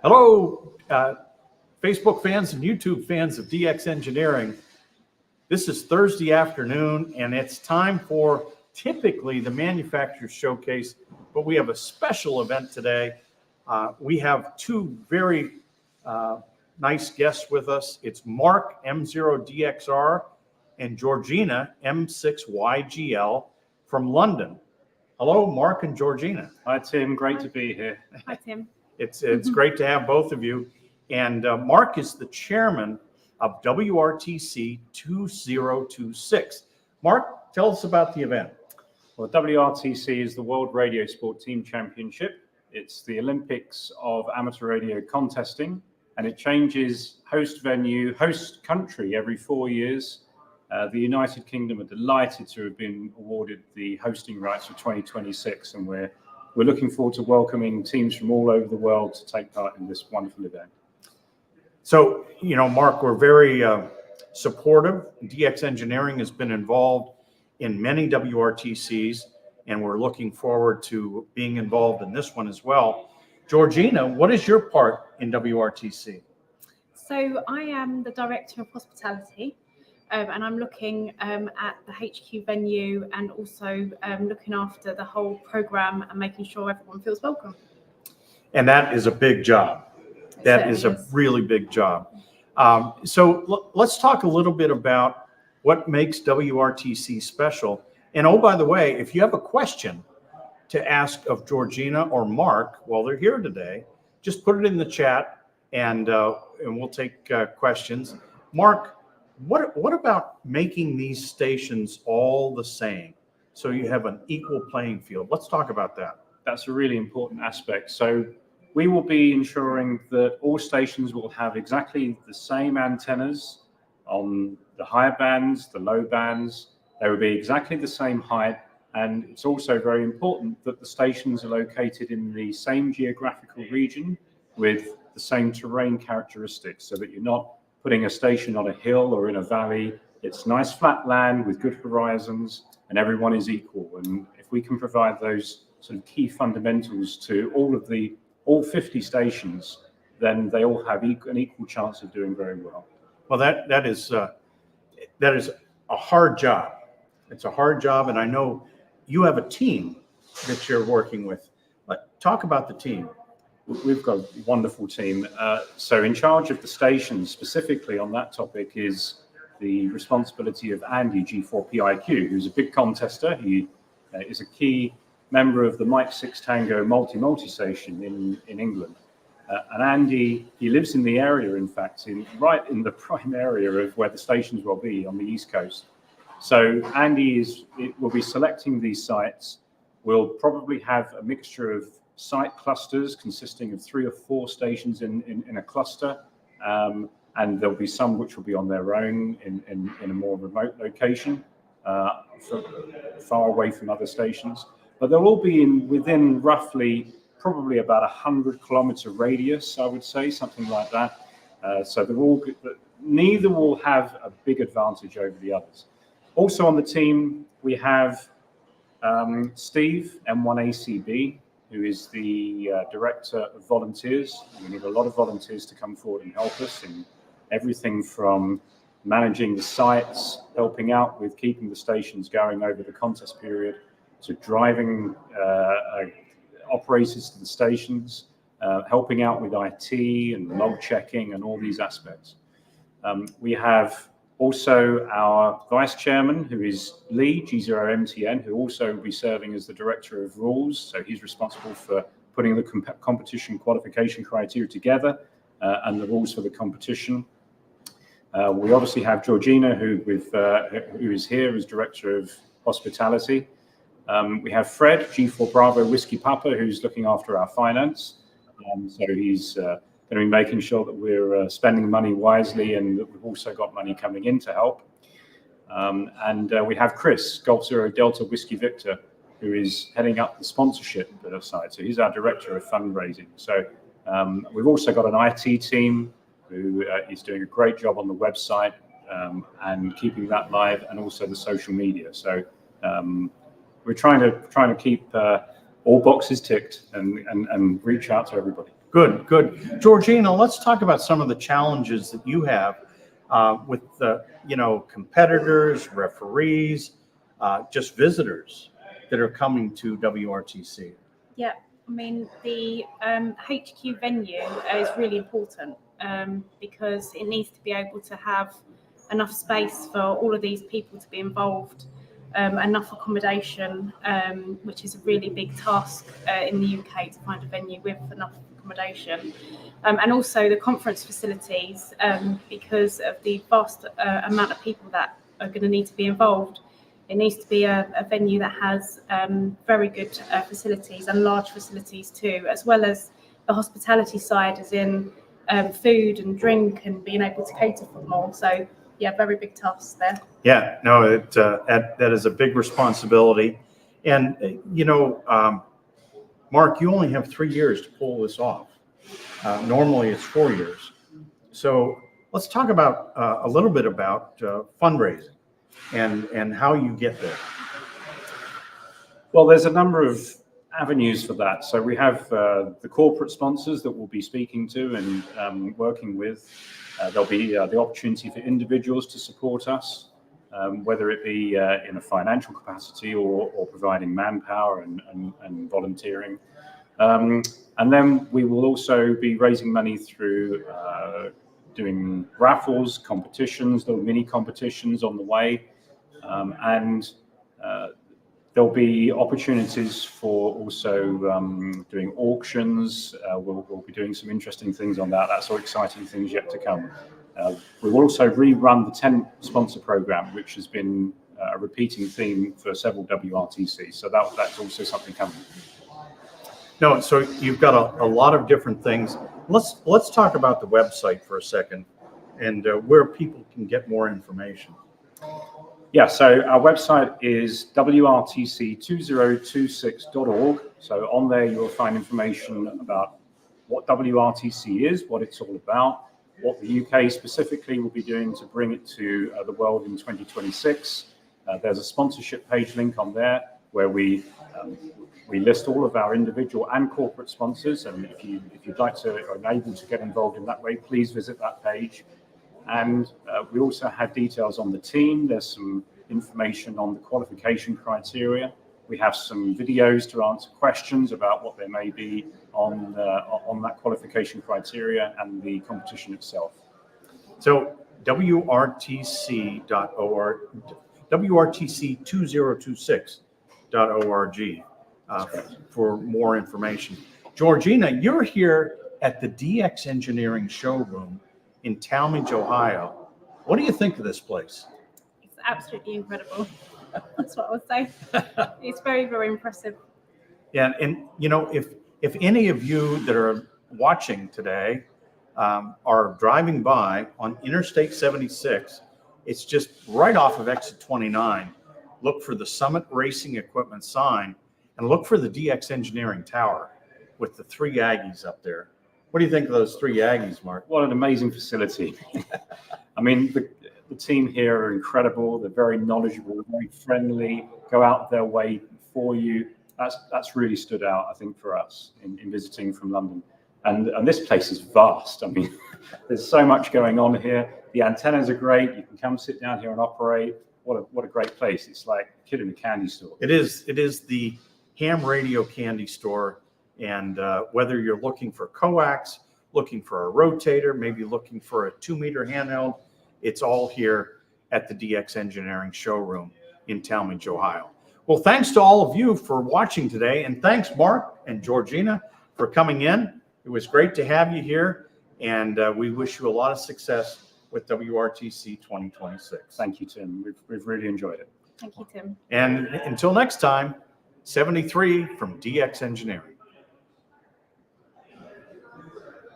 Hello, Facebook fans and YouTube fans of DX Engineering. This is Thursday afternoon, and it's time for typically the manufacturer's showcase, but we have a special event today. We have two very nice guests with us. It's Mark, M0DXR, and Georgina, M6YGL from London. Hello, Mark and Georgina. Hi, Tim. Great to be here. Hi, Tim. It's great to have both of you. And Mark is the chairman of WRTC 2026. Mark, tell us about the event. Well, WRTC is the World Radio Sport Team Championship. It's the Olympics of amateur radio contesting, and it changes host venue, host country every 4 years. The United Kingdom are delighted to have been awarded the hosting rights for 2026, and we're looking forward to welcoming teams from all over the world to take part in this wonderful event. So, Mark, we're very supportive. DX Engineering has been involved in many WRTCs, and we're looking forward to being involved in this one as well. Georgina, what is your part in WRTC? So I am the Director of Hospitality, and I'm looking at the HQ venue and also looking after the whole program and making sure everyone feels welcome. And that is a big job. That is a really big job. So let's talk a little bit about what makes WRTC special. And oh, by the way, if you have a question to ask of Georgina or Mark while they're here today, just put it in the chat and we'll take questions. Mark, what about making these stations all the same so you have an equal playing field? Let's talk about that. That's a really important aspect. So we will be ensuring that all stations will have exactly the same antennas on the higher bands, the low bands. They will be exactly the same height. And it's also very important that the stations are located in the same geographical region with the same terrain characteristics, so that you're not putting a station on a hill or in a valley. It's nice flat land with good horizons, and everyone is equal. And if we can provide those sort of key fundamentals to all 50 stations, then they all have an equal chance of doing very well. Well, that is a hard job. It's a hard job, and I know you have a team that you're working with. Talk about the team. We've got a wonderful team. So in charge of the stations, specifically on that topic, is the responsibility of Andy, G4PIQ, who's a big contester. He is a key member of the Mike 6 Tango multi station in England. And Andy, he lives in the area, in fact, right in the prime area of where the stations will be on the East Coast. So Andy will be selecting these sites. We'll probably have a mixture of site clusters consisting of 3 or 4 stations in a cluster. And there'll be some which will be on their own in a more remote location, far away from other stations. But they'll all be within roughly probably about 100-kilometer radius, I would say, something like that. So neither will have a big advantage over the others. Also on the team, we have Steve, M1ACB, who is the Director of Volunteers. We need a lot of volunteers to come forward and help us in everything from managing the sites, helping out with keeping the stations going over the contest period, to driving operators to the stations, helping out with IT and log checking and all these aspects. We have also our Vice Chairman, who is Lee, G0MTN, who also will be serving as the Director of Rules. So he's responsible for putting the competition qualification criteria together and the rules for the competition. We obviously have Georgina, who is here as Director of Hospitality. We have Fred, G4 Bravo Whiskey Papa, who's looking after our finance. So he's going to be making sure that we're spending money wisely and that we've also got money coming in to help. And we have Chris, Golf Zero Delta Whiskey Victor, who is heading up the sponsorship side. So he's our Director of Fundraising. So we've also got an IT team who is doing a great job on the website and keeping that live, and also the social media. So we're trying to keep all boxes ticked and reach out to everybody. Good, good. Georgina, let's talk about some of the challenges that you have with the, competitors, referees, just visitors that are coming to WRTC. Yeah, I mean, the HQ venue is really important because it needs to be able to have enough space for all of these people to be involved, enough accommodation, which is a really big task in the UK to find a venue with enough accommodation, and also the conference facilities because of the vast amount of people that are going to need to be involved. It needs to be a venue that has very good facilities and large facilities too, as well as the hospitality side, as in food and drink and being able to cater for more. So, yeah, very big tasks there. Yeah, no, that is a big responsibility. And, Mark, you only have 3 years to pull this off. Normally it's 4 years. So let's talk about a little bit about fundraising and how you get there. Well, there's a number of avenues for that. So we have the corporate sponsors that we'll be speaking to and working with. There'll be the opportunity for individuals to support us, whether it be in a financial capacity or providing manpower and volunteering. And then we will also be raising money through doing raffles, competitions, little mini competitions on the way. And there'll be opportunities for also doing auctions. We'll be doing some interesting things on that. That's all exciting things yet to come. We will also rerun the tent sponsor program, which has been a repeating theme for several WRTCs. So that's also something coming. No, so you've got a lot of different things. Let's talk about the website for a second and where people can get more information. Yeah, so our website is WRTC2026.org. So on there you'll find information about what WRTC is, what it's all about, what the UK specifically will be doing to bring it to the world in 2026. There's a sponsorship page link on there where we list all of our individual and corporate sponsors. And if you'd like to or are able to get involved in that way, please visit that page. And we also have details on the team. There's some information on the qualification criteria. We have some videos to answer questions about what there may be on that qualification criteria and the competition itself. So WRTC.org, WRTC2026.org for more information. Georgina, you're here at the DX Engineering Showroom in Talmadge, Ohio. What do you think of this place? It's absolutely incredible. That's what I would say. It's very, very impressive. Yeah, and if any of you that are watching today are driving by on Interstate 76, it's just right off of exit 29. Look for the Summit Racing Equipment sign and look for the DX Engineering Tower with the 3 Aggies up there. What do you think of those 3 Aggies, Mark? What an amazing facility. I mean, the team here are incredible. They're very knowledgeable, very friendly, go out their way for you. That's really stood out, I think, for us in visiting from London. And this place is vast. I mean, there's so much going on here. The antennas are great. You can come sit down here and operate. What a great place. It's like a kid in a candy store. It is the ham radio candy store. And whether you're looking for coax, looking for a rotator, maybe looking for a 2-meter handheld, it's all here at the DX Engineering Showroom in Talmadge, Ohio. Well, thanks to all of you for watching today. And thanks, Mark and Georgina, for coming in. It was great to have you here. And we wish you a lot of success with WRTC 2026. Thank you, Tim. We've really enjoyed it. Thank you, Tim. And until next time, 73 from DX Engineering.